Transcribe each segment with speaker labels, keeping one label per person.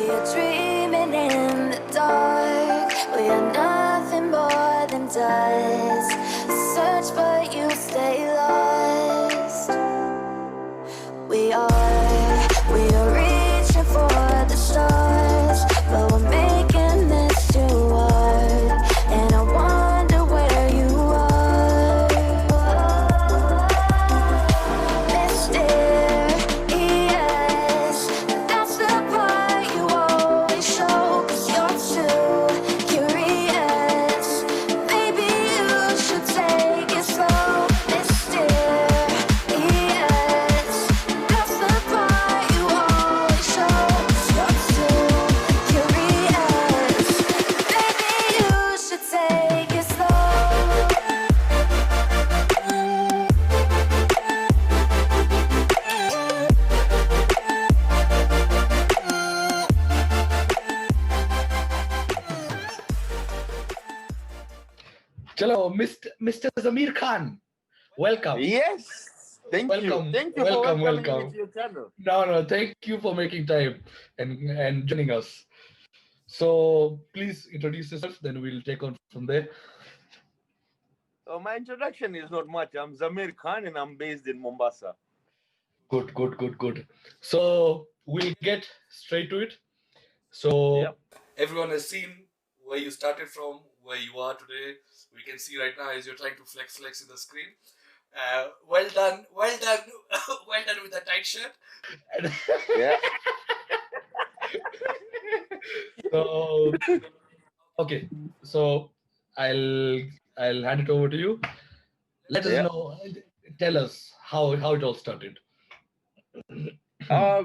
Speaker 1: are dreaming in the dark. We are nothing more than dust. Search but you stay lost. We are reaching for the stars, but we're making this too hard. And I wonder where you are. Mysterious, that's the part you always show. 'Cause you're too curious. Maybe you should take it slow. Mysterious, that's the part you always show. 'Cause you're too curious. Maybe you should take it slow.
Speaker 2: Hello, Mr. Zameer Khan. Welcome.
Speaker 3: Yes, thank
Speaker 2: Welcome,
Speaker 3: you. Thank you
Speaker 2: welcome,
Speaker 3: for welcoming
Speaker 2: welcome.
Speaker 3: me to your channel.
Speaker 2: No, thank you for making time and joining us. So please introduce yourself, then we'll take on from there.
Speaker 3: So my introduction is not much. I'm Zameer Khan and I'm based in Mombasa.
Speaker 2: Good. So we'll get straight to it. So
Speaker 3: Yep.
Speaker 2: everyone has seen where you started from, where you are today. We can see right now as you're trying to flex in the screen. Well done, well done with the tight shirt.
Speaker 3: Yeah.
Speaker 2: So okay, so I'll hand it over to you. Let us
Speaker 3: Yeah.
Speaker 2: know. Tell us how it all started.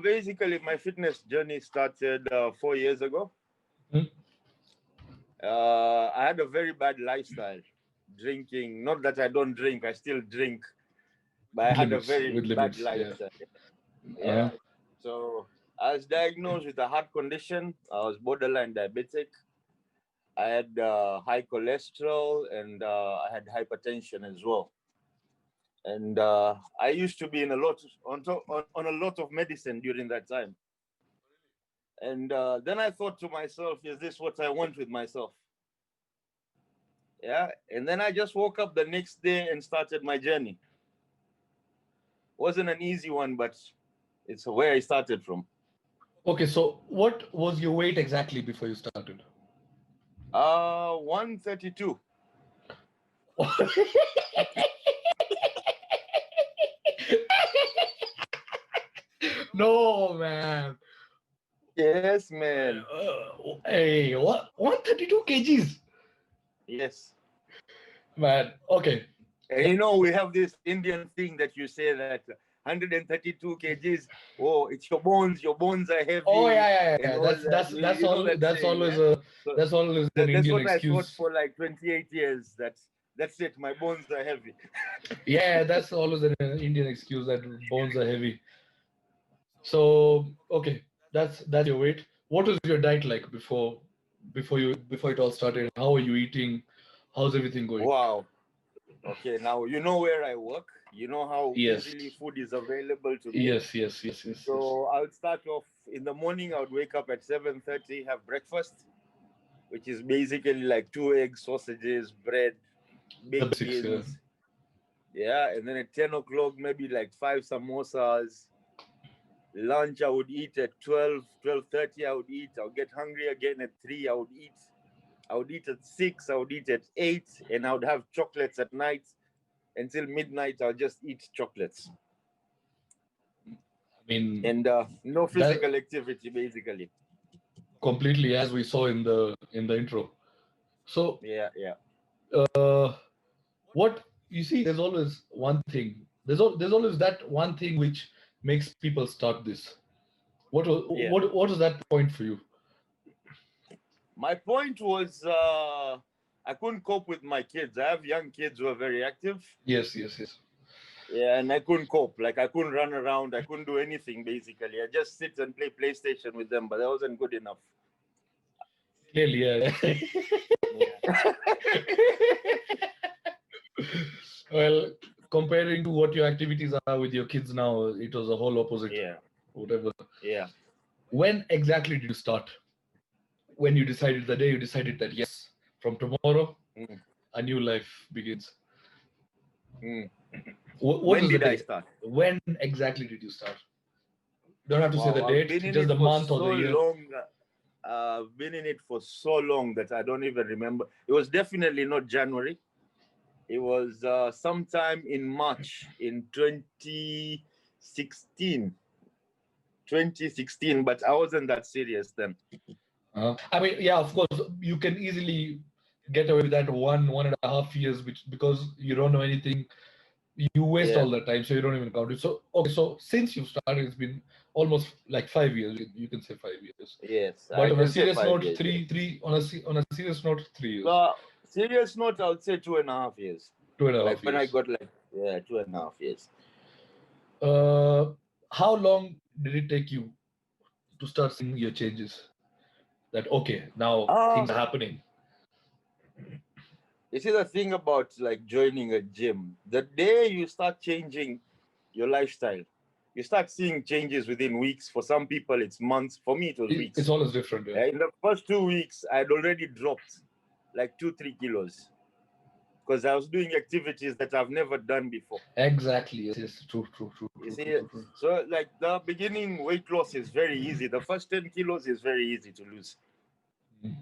Speaker 3: Basically, my fitness journey started 4 years ago.
Speaker 2: Mhm.
Speaker 3: I had a very bad lifestyle, drinking. Not that I don't drink, I still drink, but I had a very
Speaker 2: With
Speaker 3: bad
Speaker 2: limits, yeah.
Speaker 3: lifestyle.
Speaker 2: Uh-huh.
Speaker 3: Yeah. So I was diagnosed with a heart condition. I was borderline diabetic. I had high cholesterol and I had hypertension as well. And I used to be in a lot on a lot of medicine during that time. And then I thought to myself, is this what I want with myself? Yeah. And then I just woke up the next day and started my journey. Wasn't an easy one, but it's where I started from.
Speaker 2: Okay, so what was your weight exactly before you started?
Speaker 3: 132.
Speaker 2: No, man.
Speaker 3: Yes, man.
Speaker 2: Hey, what? 132 kgs,
Speaker 3: Yes.
Speaker 2: man. Okay.
Speaker 3: And you know, we have this Indian thing that you say that 132 kgs. Oh, it's your bones. Your bones are heavy.
Speaker 2: Oh yeah.
Speaker 3: and all that.
Speaker 2: That's
Speaker 3: You know
Speaker 2: all.
Speaker 3: that
Speaker 2: That's
Speaker 3: saying,
Speaker 2: always
Speaker 3: yeah?
Speaker 2: a
Speaker 3: So
Speaker 2: that's always an
Speaker 3: that's
Speaker 2: Indian
Speaker 3: what I thought
Speaker 2: excuse.
Speaker 3: for like 28 years. That's it. My bones are heavy.
Speaker 2: Yeah, that's always an Indian excuse that bones are heavy. So okay, that's your weight. What was your diet like before it all started? How are you eating? How's everything going?
Speaker 3: Wow. Okay, now you know where I work. You know how
Speaker 2: Yes.
Speaker 3: easily food is available to me.
Speaker 2: Yes.
Speaker 3: So I would start off in the morning. I would wake up at 7:30, have breakfast, which is basically like 2 eggs, sausages, bread,
Speaker 2: The
Speaker 3: baked
Speaker 2: basics, yeah.
Speaker 3: beans. Yeah, and then at 10 o'clock, maybe like 5 samosas. Lunch, I would eat at 12:30. I would eat. I would get hungry again at 3. I would eat. I would eat at 6. I would eat at 8, and I would have chocolates at night until midnight. I'll just eat chocolates.
Speaker 2: I mean,
Speaker 3: And no physical activity, basically.
Speaker 2: completely as we saw in the intro. So
Speaker 3: Yeah.
Speaker 2: what you see, there's always one thing. There's always that one thing which makes people start this. What was that point for you?
Speaker 3: My point was I couldn't cope with my kids. I have young kids who are very active.
Speaker 2: Yes.
Speaker 3: Yeah, and I couldn't cope. Like I couldn't run around. I couldn't do anything basically. I just sit and play PlayStation with them, but that wasn't good enough.
Speaker 2: Clearly, yeah. Well, comparing to what your activities are with your kids now, it was a whole opposite.
Speaker 3: Yeah.
Speaker 2: Whatever.
Speaker 3: Yeah.
Speaker 2: When exactly did you start? When you decided, the day you decided that yes, from tomorrow
Speaker 3: Mm,
Speaker 2: a new life begins.
Speaker 3: mm.
Speaker 2: What
Speaker 3: When
Speaker 2: was the
Speaker 3: did I
Speaker 2: day?
Speaker 3: start?
Speaker 2: When exactly did you start? Don't have to say the
Speaker 3: Wow, I've
Speaker 2: date,
Speaker 3: been in
Speaker 2: just
Speaker 3: it
Speaker 2: the
Speaker 3: for
Speaker 2: month or
Speaker 3: so
Speaker 2: the year.
Speaker 3: long. I've been in it for so long that I don't even remember. It was definitely not January. It was sometime in March in 2016. 2016, but I wasn't that serious then.
Speaker 2: I mean, yeah, of course, you can easily get away with that 1.5 years, because you don't know anything. You waste
Speaker 3: Yeah.
Speaker 2: all the time, so you don't even count it. So, okay, so since you've started, it's been almost like 5 years. You can say 5 years.
Speaker 3: Yes, I
Speaker 2: But on a
Speaker 3: can say
Speaker 2: serious
Speaker 3: 5
Speaker 2: note,
Speaker 3: years. Yeah.
Speaker 2: on a serious note, 3 years,
Speaker 3: Serious note, I would say 2.5 years.
Speaker 2: two and a
Speaker 3: Like
Speaker 2: half
Speaker 3: when I
Speaker 2: years.
Speaker 3: got 2.5 years.
Speaker 2: Uh, how long did it take you to start seeing your changes? That okay, now
Speaker 3: Uh,
Speaker 2: things are happening.
Speaker 3: you see the thing about like joining a gym, the day you start changing your lifestyle, you start seeing changes within weeks. For some people, it's months. For me, it was
Speaker 2: It's
Speaker 3: weeks.
Speaker 2: always different. Yeah.
Speaker 3: In the first 2 weeks, I'd already dropped like 2-3 kilos because I was doing activities that I've never done before.
Speaker 2: Exactly. Yes. Yes. True. True. True.
Speaker 3: You
Speaker 2: True.
Speaker 3: see,
Speaker 2: True. True. True.
Speaker 3: so like the beginning weight loss is very easy. The first 10 kilos is very easy to lose
Speaker 2: Mm.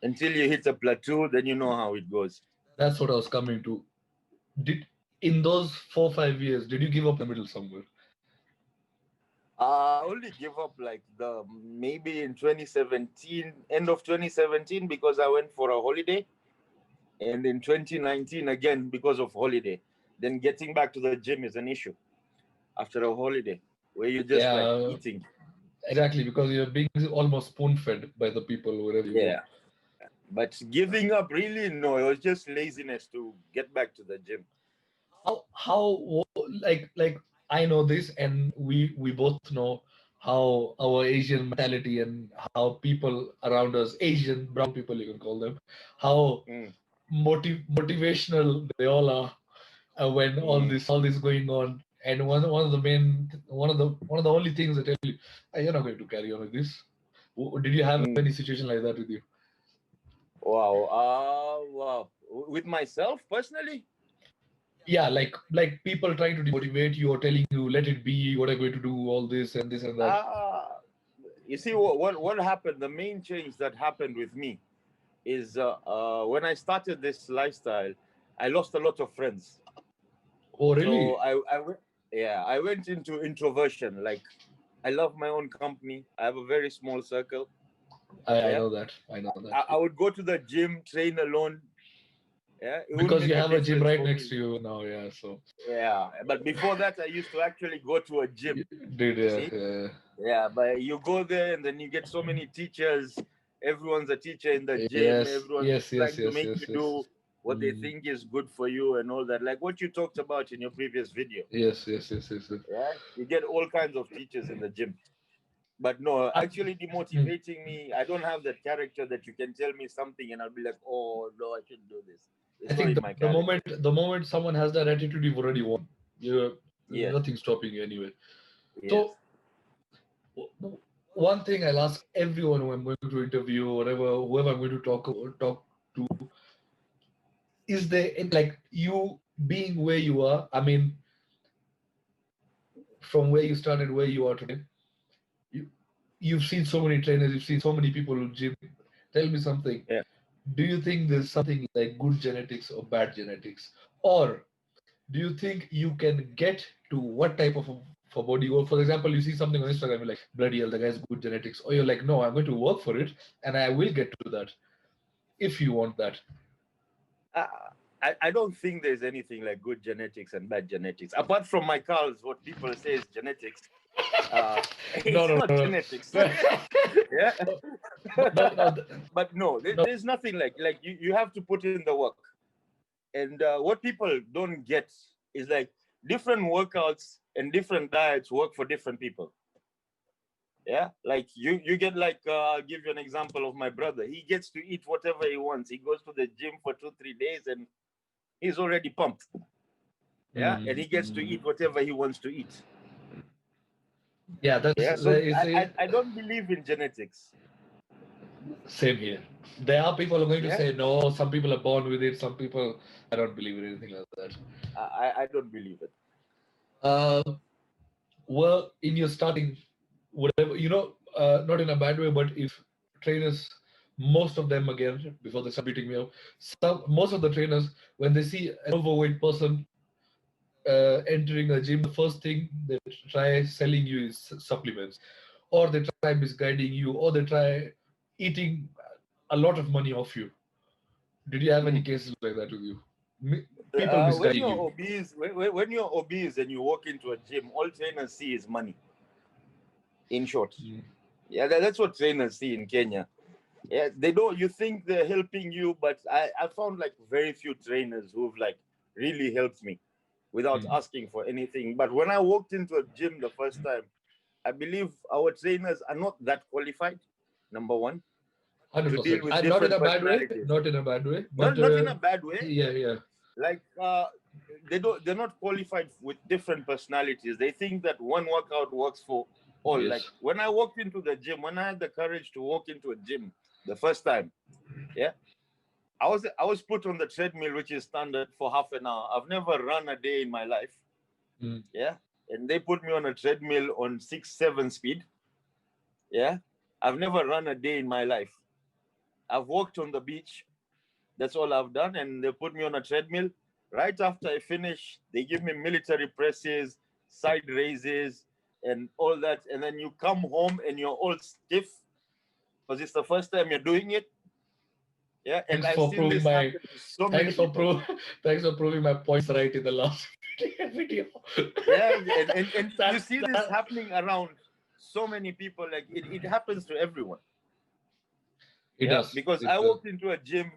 Speaker 3: until you hit a plateau. Then you know how it goes.
Speaker 2: That's what I was coming to. Did in those 4 5 years, did you give up in the middle somewhere?
Speaker 3: I only give up like the maybe in 2017, end of 2017, because I went for a holiday, and in 2019 again because of holiday. Then getting back to the gym is an issue after a holiday where you're just like
Speaker 2: Yeah,
Speaker 3: eating.
Speaker 2: exactly. Because you're being almost spoon fed by the people wherever you go.
Speaker 3: Yeah. But giving up, really, no, it was just laziness to get back to the gym.
Speaker 2: How like I know this, and we both know how our Asian mentality and how people around us, Asian brown people you can call them, how
Speaker 3: Mm,
Speaker 2: motivational they all are, when
Speaker 3: mm,
Speaker 2: all this going on. And one of the main one of the only things that tell you, "Hey, you're not going to carry on with this." Did you have
Speaker 3: mm.
Speaker 2: any situation like that with you?
Speaker 3: Wow. Wow. With myself personally,
Speaker 2: Yeah, like people trying to demotivate you or telling you, let it be, what are you going to do, all this and that.
Speaker 3: uh, you see what happened. The main change that happened with me is when I started this lifestyle, I lost a lot of friends.
Speaker 2: Oh,
Speaker 3: So
Speaker 2: really?
Speaker 3: I went into introversion. Like I love my own company. I have a very small circle.
Speaker 2: I
Speaker 3: Yeah,
Speaker 2: know that. I know that.
Speaker 3: I would go to the gym, train alone. Yeah, it wouldn't
Speaker 2: Because you
Speaker 3: make a
Speaker 2: have a gym
Speaker 3: difference
Speaker 2: right
Speaker 3: for
Speaker 2: next
Speaker 3: me.
Speaker 2: to you now, yeah. So,
Speaker 3: Yeah, but before that, I used to actually go to a gym.
Speaker 2: dude,
Speaker 3: You
Speaker 2: yeah,
Speaker 3: see?
Speaker 2: yeah.
Speaker 3: Yeah, but you go there and then you get so many teachers. Everyone's a teacher in the gym.
Speaker 2: Yes,
Speaker 3: Everyone's
Speaker 2: yes, yes,
Speaker 3: trying to
Speaker 2: yes,
Speaker 3: make
Speaker 2: yes,
Speaker 3: you
Speaker 2: yes.
Speaker 3: do what they
Speaker 2: Mm,
Speaker 3: think is good for you and all that. Like what you talked about in your previous video.
Speaker 2: yes, yes, yes, yes, yes.
Speaker 3: Yeah, you get all kinds of teachers in the gym. But no,
Speaker 2: I,
Speaker 3: actually
Speaker 2: mm,
Speaker 3: demotivating me, I don't have that character that you can tell me something and I'll be like, oh no, I shouldn't do this.
Speaker 2: I
Speaker 3: It's not
Speaker 2: think
Speaker 3: in my
Speaker 2: the
Speaker 3: character.
Speaker 2: moment someone has that attitude, you've already won. You're There's
Speaker 3: Yes,
Speaker 2: nothing stopping you anyway.
Speaker 3: yes.
Speaker 2: So, one thing I'll ask everyone who I'm going to interview, or whoever I'm going to talk to, is there like you being where you are? I mean, from where you started, where you are today, you you've seen so many trainers, you've seen so many people who gym. Tell me something.
Speaker 3: Yeah.
Speaker 2: Do you think there's something like good genetics or bad genetics, or do you think you can get to what type of for body? Or for example, you see something on Instagram, you're like, bloody hell, the guy's good genetics, or you're like, no, I'm going to work for it and I will get to that if you want that.
Speaker 3: I, I don't think there's anything like good genetics and bad genetics. Apart from my cows, what people say is genetics.
Speaker 2: No,
Speaker 3: It's
Speaker 2: no,
Speaker 3: not
Speaker 2: no,
Speaker 3: genetics.
Speaker 2: no.
Speaker 3: Yeah.
Speaker 2: No, no,
Speaker 3: But no,
Speaker 2: no.
Speaker 3: there's nothing like you have to put in the work. And what people don't get is like different workouts and different diets work for different people. Yeah, like you get like I'll give you an example of my brother. He gets to eat whatever he wants. He goes to the gym for 2-3 days and he's already pumped. Yeah, and he gets to
Speaker 2: Mm,
Speaker 3: eat whatever he wants to eat.
Speaker 2: Yeah, that's
Speaker 3: Yeah, so
Speaker 2: is
Speaker 3: I don't believe in genetics.
Speaker 2: same here. There are people who are going to
Speaker 3: Yeah,
Speaker 2: say no. Some people are born with it. Some people, I don't believe in anything like that.
Speaker 3: I don't believe it.
Speaker 2: Uh, well, in your starting, whatever not in a bad way, but if trainers, most of them again before they start beating me up, most of the trainers when they see an overweight person entering a gym, the first thing they try selling you is supplements, or they try misguiding you, or they try eating a lot of money off you. Did you have any cases like that with you? People
Speaker 3: When
Speaker 2: misguiding
Speaker 3: you're
Speaker 2: you.
Speaker 3: obese, when you're obese and you walk into a gym, all trainers see is money. In short, yeah, that's what trainers see in Kenya. Yeah, they don't. You think they're helping you, but I found like very few trainers who've like really helped me without asking for anything. But when I walked into a gym the first time, I believe our trainers are not that qualified. Number one, to deal
Speaker 2: 100%.
Speaker 3: with
Speaker 2: And not in
Speaker 3: different
Speaker 2: a bad way.
Speaker 3: personalities.
Speaker 2: Not in a bad way. But
Speaker 3: Not in a bad way.
Speaker 2: yeah, yeah.
Speaker 3: Like they're not qualified with different personalities. They think that one workout works for all. Like
Speaker 2: Yes.
Speaker 3: when I walked into the gym, when I had the courage to walk into a gym the first time, yeah, I was put on the treadmill, which is standard, for half an hour. I've never run a day in my life. Yeah. And they put me on a treadmill on 6-7 speed. Yeah. I've never run a day in my life. I've walked on the beach. That's all I've done. And they put me on a treadmill. Right after I finish, they give me military presses, side raises, and all that. And then you come home and you're all stiff because it's the first time you're doing it. Yeah, and
Speaker 2: Thanks
Speaker 3: I've
Speaker 2: for
Speaker 3: seen
Speaker 2: proving
Speaker 3: this
Speaker 2: my
Speaker 3: happen to so many people.
Speaker 2: thanks for proving my points right in the last video.
Speaker 3: Yeah, and you see this happening around so many people. Like it happens to everyone.
Speaker 2: It
Speaker 3: Yeah,
Speaker 2: does.
Speaker 3: because
Speaker 2: It
Speaker 3: I
Speaker 2: does.
Speaker 3: walked into a gym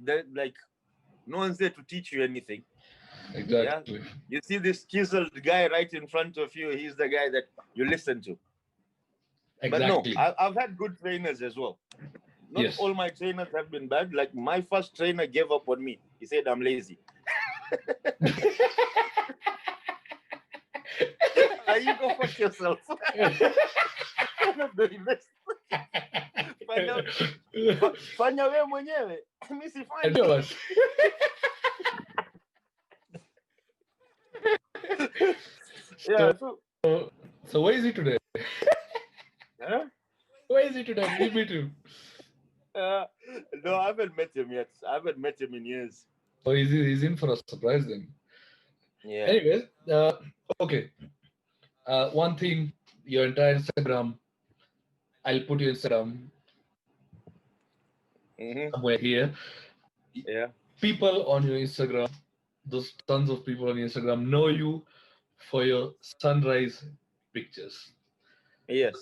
Speaker 3: that like no one's there to teach you anything.
Speaker 2: Exactly.
Speaker 3: Yeah, you see this chiseled guy right in front of you. He's the guy that you listen to. But no,
Speaker 2: Exactly.
Speaker 3: I've had good trainers as well. Not
Speaker 2: Yes.
Speaker 3: all my trainers have been bad. Like my first trainer gave up on me. He said I'm lazy. You go fuck yourself. I'm not doing this. Fanya wewe mwenyewe. Mimi sifanyi. Yeah,
Speaker 2: so where is he today?
Speaker 3: Huh?
Speaker 2: Where is he today? Leave me to.
Speaker 3: No, I haven't met him yet. I haven't met him in years.
Speaker 2: So he's in for a surprise then.
Speaker 3: Yeah.
Speaker 2: Anyways, okay. One thing, your entire Instagram, I'll put your Instagram somewhere here.
Speaker 3: Yeah.
Speaker 2: People on your Instagram, those tons of people on your Instagram know you for your sunrise pictures.
Speaker 3: Yes.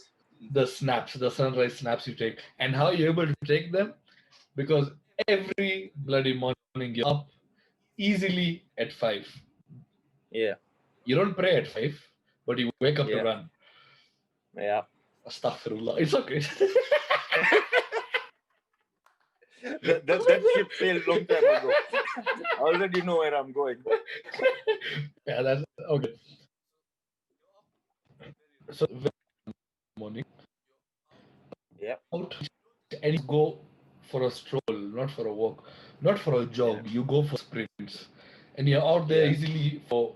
Speaker 2: The snaps, the sunrise snaps you take, and how you're able to take them, because every bloody morning you're up easily at 5.
Speaker 3: Yeah.
Speaker 2: You don't pray at 5, but you wake up to run.
Speaker 3: Yeah.
Speaker 2: Astaghfirullah. It's okay.
Speaker 3: that ship sailed long time ago. I already know where I'm going.
Speaker 2: Yeah, that's okay. So morning.
Speaker 3: Yeah.
Speaker 2: Out and you go for a stroll, not for a walk, not for a jog. You go for sprints, and you're out there easily for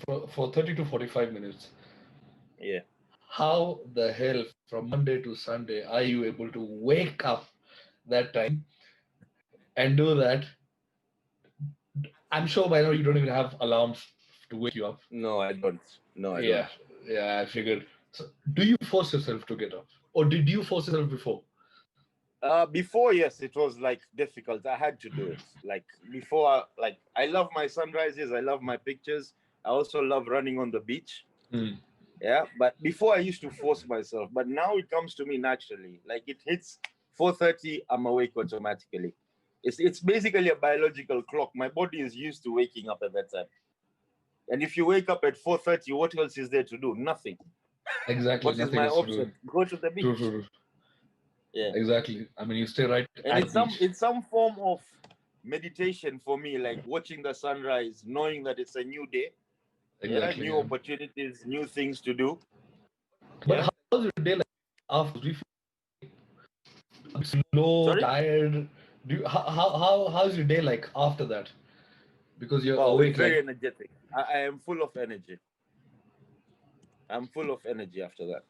Speaker 2: 30 to 45 minutes.
Speaker 3: Yeah.
Speaker 2: How the hell from Monday to Sunday are you able to wake up that time and do that? I'm sure by now you don't even have alarms to wake you up.
Speaker 3: No, I don't.
Speaker 2: Yeah, I figured. So, do you force yourself to get up, or did you force yourself before?
Speaker 3: Before, yes, it was like difficult. I had to do it. Like before, like I love my sunrises. I love my pictures. I also love running on the beach. Yeah, but before I used to force myself, but now it comes to me naturally. Like it hits 4:30, I'm awake automatically. It's basically a biological clock. My body is used to waking up at that time. And if you wake up at 4:30, what else is there to do? Nothing.
Speaker 2: Exactly.
Speaker 3: What is my option? Go to the beach.
Speaker 2: True.
Speaker 3: Yeah.
Speaker 2: Exactly. I mean, you stay right.
Speaker 3: And it's some form of meditation for me, like watching the sunrise, knowing that it's a new day.
Speaker 2: Exactly.
Speaker 3: New opportunities, new things to do.
Speaker 2: But how's your day like after? Do you feel slow,
Speaker 3: Sorry?
Speaker 2: tired? How's your day like after that? Because you're
Speaker 3: Wow, it's
Speaker 2: awake
Speaker 3: very
Speaker 2: like
Speaker 3: energetic. I am full of energy. I'm full of energy after that.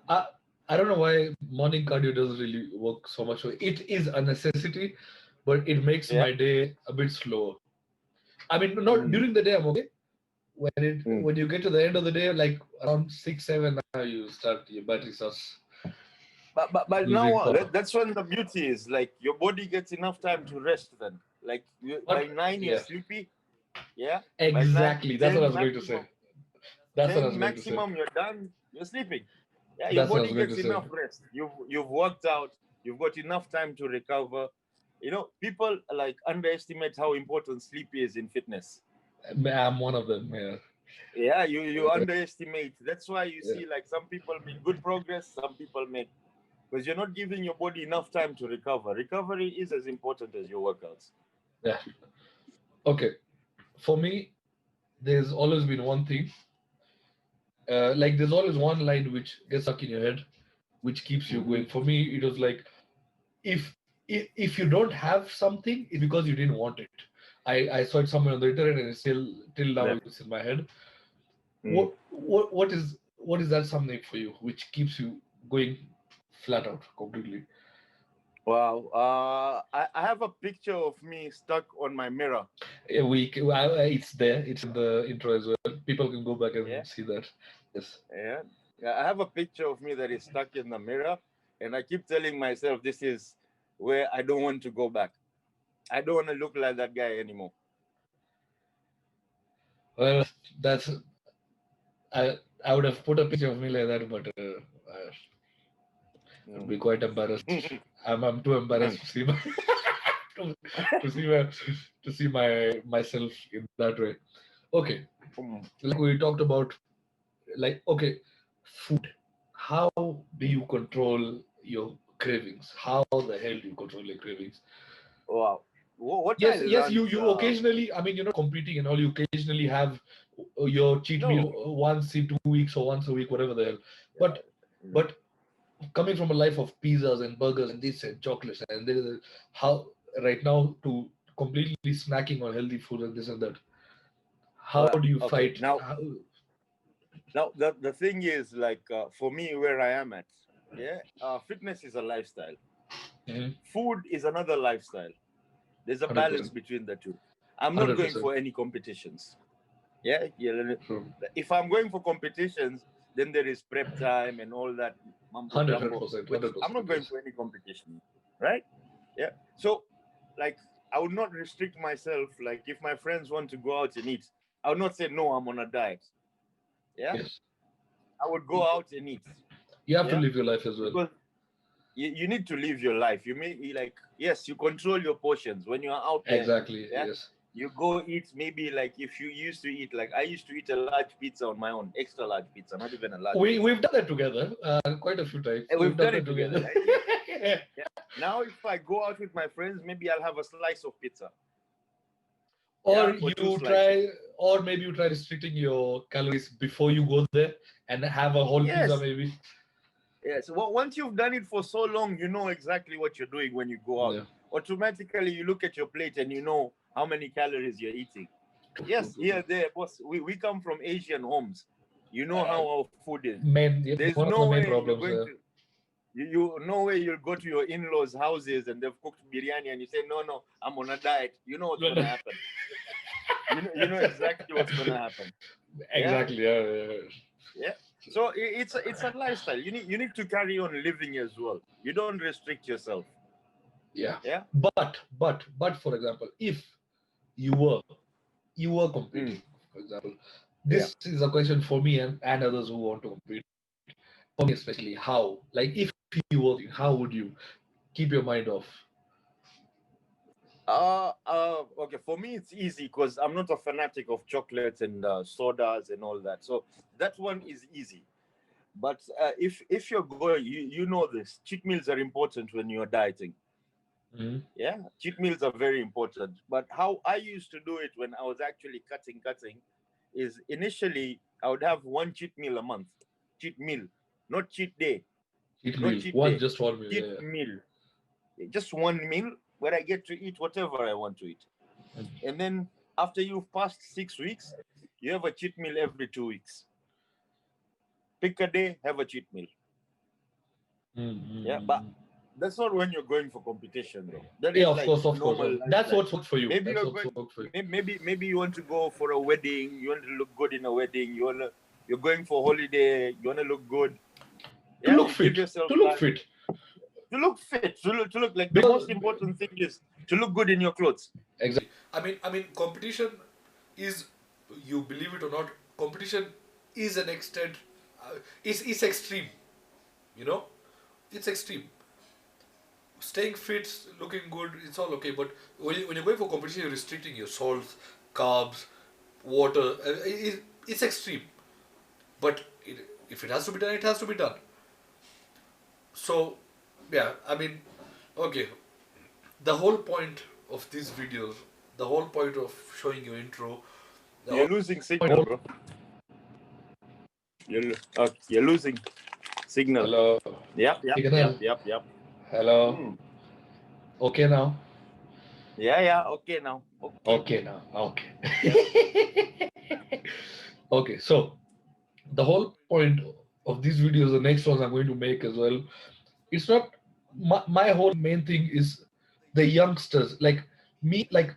Speaker 2: I I don't know why morning cardio doesn't really work so much. It is a necessity, but it makes
Speaker 3: Yeah.
Speaker 2: my day a bit slower. I mean, not
Speaker 3: Mm.
Speaker 2: during the day. I'm okay.
Speaker 3: Mm.
Speaker 2: When you get to the end of the day, like around 6, 7, now you start your battery starts
Speaker 3: But
Speaker 2: losing
Speaker 3: now
Speaker 2: power.
Speaker 3: that's when the beauty is, like, your body gets enough time to rest. Then, like, by
Speaker 2: But
Speaker 3: 9 you're
Speaker 2: yeah,
Speaker 3: sleepy. Yeah. By 9,
Speaker 2: exactly. That's what I
Speaker 3: 10
Speaker 2: was going to say.
Speaker 3: maximum.
Speaker 2: That's what I
Speaker 3: 10
Speaker 2: was going to say.
Speaker 3: maximum, you're done. You're sleeping. Yeah, your
Speaker 2: That's what I was
Speaker 3: body
Speaker 2: going to
Speaker 3: gets
Speaker 2: say.
Speaker 3: enough rest. You've worked out. You've got enough time to recover. People like underestimate how important sleep is in fitness.
Speaker 2: I'm one of them. Yeah.
Speaker 3: Yeah, you underestimate. That's why you
Speaker 2: Yeah.
Speaker 3: see, like, some people make good progress, some people make, because you're not giving your body enough time to recover. Recovery is as important as your workouts.
Speaker 2: Yeah. Okay. For me, there's always been one thing. Like there's always one line which gets stuck in your head, which keeps you going. For me, it was like if if you don't have something, it's because you didn't want it. I saw it somewhere on the internet, and it's still till now
Speaker 3: Yeah.
Speaker 2: it's in my head.
Speaker 3: Mm.
Speaker 2: What is that something for you which keeps you going flat out completely?
Speaker 3: Wow. I have a picture of me stuck on my mirror.
Speaker 2: It's there. It's in the intro as well. People can go back
Speaker 3: Yeah.
Speaker 2: and see that. Yes.
Speaker 3: Yeah. Yeah. I have a picture of me that is stuck in the mirror, and I keep telling myself this is where I don't want to go back. I don't want to look like that guy anymore.
Speaker 2: Well, that's I would have put a picture of me like that, but I'd be quite embarrassed. I'm too embarrassed to see my to, to see my to see myself in that way. Okay, like we talked about, like okay, food. How do you control your cravings? How the hell do you control your cravings?
Speaker 3: Wow. What I
Speaker 2: Yes,
Speaker 3: learned.
Speaker 2: you occasionally. I mean, you're not competing and all. You occasionally have your cheat meal
Speaker 3: No.
Speaker 2: once in 2 weeks or once a week, whatever the hell. But
Speaker 3: Mm.
Speaker 2: but coming from a life of pizzas and burgers and this and chocolates and this, how right now to completely snacking on healthy food and this and that. How
Speaker 3: Well,
Speaker 2: do you
Speaker 3: okay.
Speaker 2: fight?
Speaker 3: Now the thing is, like, for me, where I am at, yeah, fitness is a lifestyle.
Speaker 2: Mhm.
Speaker 3: Food is another lifestyle. There's a balance
Speaker 2: 100%.
Speaker 3: between the two. I'm not going
Speaker 2: 100%.
Speaker 3: for any competitions. Yeah, yeah.
Speaker 2: True.
Speaker 3: If I'm going for competitions, then there is prep time and all that mumbo jumbo,
Speaker 2: 100%.
Speaker 3: which I'm
Speaker 2: 100%.
Speaker 3: not going
Speaker 2: Yes.
Speaker 3: for any competition, right? Yeah. So, like, I would not restrict myself. Like, if my friends want to go out and eat, I would not say no. I'm on a diet. Yeah,
Speaker 2: Yes.
Speaker 3: I would go out and eat.
Speaker 2: You have to
Speaker 3: Yeah,
Speaker 2: live your life as well.
Speaker 3: because you need to live your life. You may, like, yes, you control your portions when you are out there.
Speaker 2: Exactly.
Speaker 3: Yeah,
Speaker 2: Yes.
Speaker 3: you go eat, maybe, like, if you used to eat, like, I used to eat a large pizza on my own, extra large pizza, not even a large pizza.
Speaker 2: We've done that together quite a few times.
Speaker 3: And we've done it
Speaker 2: that
Speaker 3: together,
Speaker 2: together.
Speaker 3: right? Yeah. Now, if I go out with my friends, maybe I'll have a slice of pizza.
Speaker 2: Or
Speaker 3: Yeah, or two
Speaker 2: you
Speaker 3: slices.
Speaker 2: try, or maybe you try restricting your calories before you go there and have a whole pizza,
Speaker 3: Yes.
Speaker 2: maybe.
Speaker 3: Yes. Well, once you've done it for so long, you know exactly what you're doing when you go out.
Speaker 2: Yeah.
Speaker 3: Automatically, you look at your plate and you know how many calories you're eating. Yes, here, there, boss. We come from Asian homes. You know how our food is. There's
Speaker 2: One of
Speaker 3: no
Speaker 2: the main
Speaker 3: way you're
Speaker 2: problems.
Speaker 3: going to. You no way you'll go to your in-laws' houses and they've cooked biryani and you say, no, I'm on a diet. You know what's going to happen. You know exactly what's going to happen.
Speaker 2: Exactly.
Speaker 3: Yeah. So it's a lifestyle. You need to carry on living as well. You don't restrict yourself.
Speaker 2: Yeah.
Speaker 3: Yeah.
Speaker 2: But for example, if you were competing, for example, this is a question for me and others who want to compete. For me especially, how? Like if you were, how would you keep your mind off?
Speaker 3: Okay. For me, it's easy because I'm not a fanatic of chocolates and sodas and all that. So that one is easy. But if you're going, you know this. Cheat meals are important when you're dieting.
Speaker 2: Mm-hmm.
Speaker 3: Yeah, cheat meals are very important. But how I used to do it when I was actually cutting, is initially I would have one cheat meal a month. Cheat meal, not cheat day,
Speaker 2: Cheat
Speaker 3: not
Speaker 2: meal.
Speaker 3: cheat
Speaker 2: One,
Speaker 3: day.
Speaker 2: just 1 meal.
Speaker 3: Cheat
Speaker 2: Yeah.
Speaker 3: meal. Just one meal where I get to eat whatever I want to eat. And then after you've passed 6 weeks, you have a cheat meal every 2 weeks. Pick a day, have a cheat meal. Yeah, but that's not when you're going for competition, though. That is
Speaker 2: of
Speaker 3: like
Speaker 2: course, of course.
Speaker 3: normal
Speaker 2: That's
Speaker 3: lifestyle.
Speaker 2: what's worked for you.
Speaker 3: Maybe
Speaker 2: That's
Speaker 3: you're
Speaker 2: what's
Speaker 3: going.
Speaker 2: worked for you.
Speaker 3: Maybe you want to go for a wedding. You want to look good in a wedding. You're going for holiday. You want to look good.
Speaker 2: To
Speaker 3: Yeah,
Speaker 2: look
Speaker 3: you
Speaker 2: fit.
Speaker 3: give yourself
Speaker 2: To look
Speaker 3: time.
Speaker 2: fit.
Speaker 3: To look fit. To look like the
Speaker 2: Because-
Speaker 3: most important thing is to look good in your clothes.
Speaker 2: Exactly.
Speaker 4: I mean, competition is, you believe it or not, competition is an extent, is extreme. You know, it's extreme. Staying fit, looking good, it's all okay. But when you're going for competition, you're restricting your salts, carbs, water. It's extreme. But if it has to be done, it has to be done. So, yeah, I mean, okay. The whole point of these videos, the whole point of showing your intro,
Speaker 3: You're losing signal, bro. You're losing signal.
Speaker 2: Hello.
Speaker 3: Yep.
Speaker 2: Hello. Okay now.
Speaker 3: Yeah. Okay now.
Speaker 2: Okay now. Okay. Okay. So the whole point of these videos, the next ones I'm going to make as well, it's not my whole main thing is the youngsters like me. Like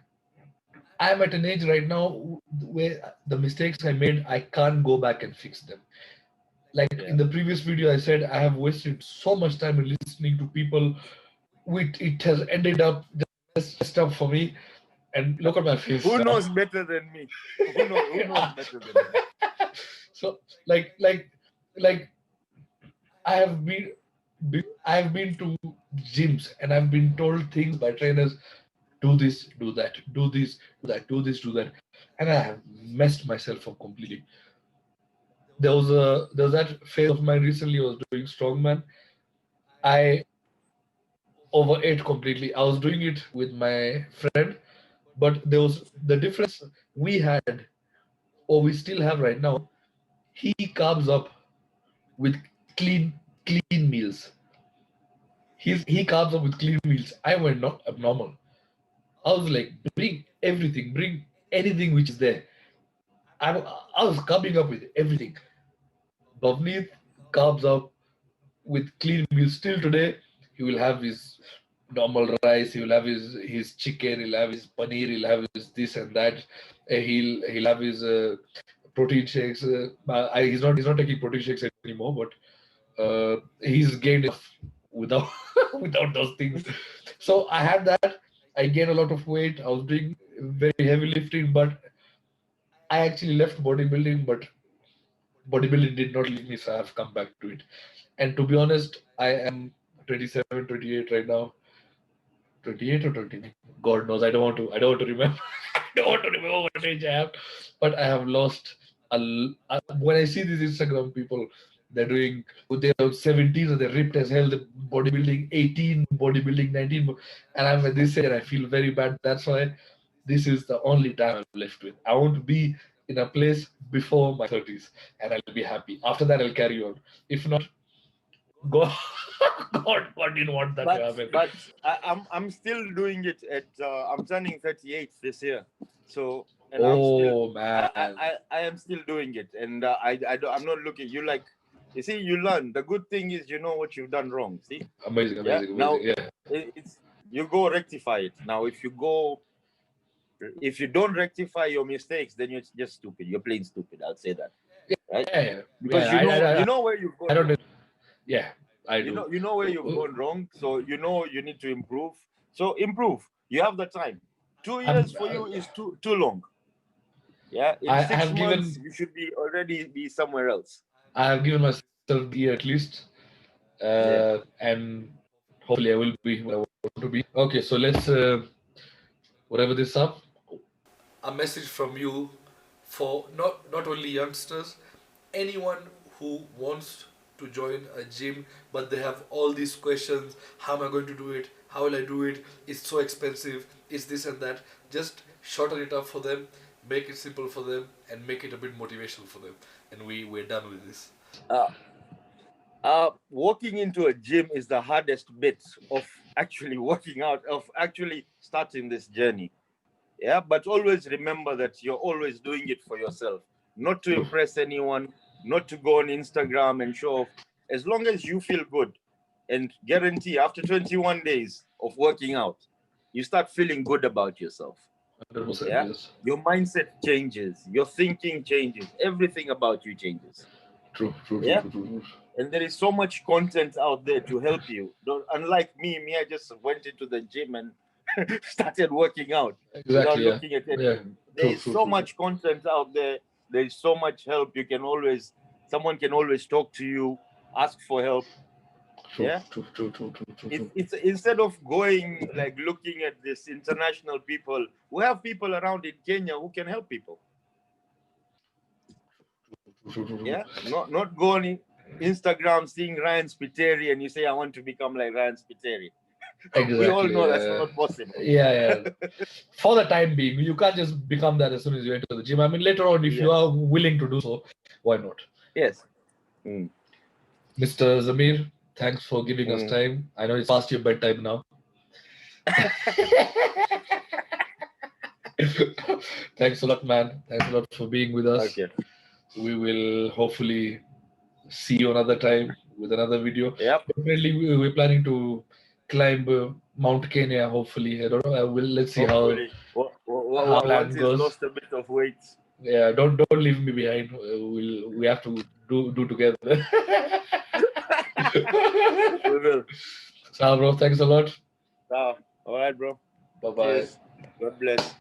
Speaker 2: I'm at an age right now where the mistakes I made, I can't go back and fix them. Like in the previous video, I said I have wasted so much time in listening to people. It has ended up just messed up for me. And look at my face.
Speaker 3: Who
Speaker 2: now.
Speaker 3: knows better than me? Who knows better than me?
Speaker 2: So like I have been to gyms and I've been told things by trainers, do this, do that, do this, do that, do this, do that, and I have messed myself up completely. There was that phase of mine recently. I was doing strongman. I overate completely. I was doing it with my friend, but there was the difference we had, or we still have right now. He carbs up with clean meals. He carbs up with clean meals. I went not abnormal. I was like, bring everything, bring anything which is there. I was carbing up with everything. Bhavneet carbs up with clean meals. Still today, he will have his normal rice. He will have his chicken. He'll have his paneer. He'll have his this and that. He'll have his protein shakes. He's not taking protein shakes anymore, but he's gained enough without without those things. So I had that. I gained a lot of weight. I was doing very heavy lifting, but I actually left bodybuilding. But bodybuilding did not leave me, so I have come back to it. And to be honest, I am 27, 28 right now. 28 or 29? God knows. I don't want to remember. I don't want to remember what age I have. But I have lost when I see these Instagram people, they're 17 or they're ripped as hell, the bodybuilding 18, bodybuilding 19, and I'm at this age and I feel very bad. That's why this is the only time I'm left with. I want to be in a place before my 30s and I'll be happy. After that, I'll carry on. If not, God, God didn't want that to happen.
Speaker 3: But I'm still doing it at I'm turning 38 this year, so and I am still doing it, and I'm not looking. You see, you learn. The good thing is you know what you've done wrong. See,
Speaker 2: amazing.
Speaker 3: Now
Speaker 2: Yeah.
Speaker 3: it's you go rectify it. Now if you don't rectify your mistakes, then you're just stupid. You're plain stupid. I'll say that. Right?
Speaker 2: Yeah.
Speaker 3: Because you know where you've gone.
Speaker 2: I don't
Speaker 3: wrong.
Speaker 2: Yeah, I do.
Speaker 3: You know where you've gone wrong, so you know you need to improve. So improve. You have the time. 2 years for you is too long. Yeah, in 6 months you should already be somewhere else.
Speaker 2: I have given myself the year at least, and hopefully I will be where I want to be. Okay, so let's whatever this up.
Speaker 4: A message from you for not only youngsters, anyone who wants to join a gym but they have all these questions. How am I going to do it? How will I do it? It's so expensive. It's this and that. Just shorten it up for them. make it simple for them, and make it a bit motivational for them. And we're done with this.
Speaker 3: Walking into a gym is the hardest bit of actually working out, of actually starting this journey. Yeah, but always remember that you're always doing it for yourself, not to impress anyone, not to go on Instagram and show off. As long as you feel good, and guarantee after 21 days of working out, you start feeling good about yourself.
Speaker 2: 100%,
Speaker 3: Yeah,
Speaker 2: yes.
Speaker 3: your mindset changes, your thinking changes, everything about you changes.
Speaker 2: True.
Speaker 3: Yeah. And there is so much content out there to help you. Unlike me, I just went into the gym and started working out without
Speaker 2: Exactly, yeah.
Speaker 3: looking at
Speaker 2: Yeah.
Speaker 3: anything. There is so much content out there. There is so much help. Someone can always talk to you, ask for help. Yeah.
Speaker 2: True.
Speaker 3: It's instead of going like looking at this international people, we have people around in Kenya who can help people. Yeah, not going Instagram seeing Ryan Spiteri and you say I want to become like Ryan Spiteri.
Speaker 2: Exactly.
Speaker 3: We all know that's not possible.
Speaker 2: Yeah. For the time being, you can't just become that as soon as you enter the gym. I mean, later on, if you are willing to do so, why not?
Speaker 3: Yes.
Speaker 2: Mr. Zameer, thanks for giving us time. I know it's past your bedtime now. Thanks a lot, man. Thanks a lot for being with us.
Speaker 3: Okay.
Speaker 2: We will hopefully see you another time with another video.
Speaker 3: Yep.
Speaker 2: Definitely, we're planning to climb Mount Kenya. Hopefully, I don't know. Let's see
Speaker 3: Hopefully.
Speaker 2: how
Speaker 3: Once he's
Speaker 2: goes.
Speaker 3: lost a bit of weight.
Speaker 2: Yeah, don't leave me behind. We have to do together.
Speaker 3: We will.
Speaker 2: So, bro, thanks a lot.
Speaker 3: All right, bro.
Speaker 2: Bye bye.
Speaker 3: Cheers. God bless.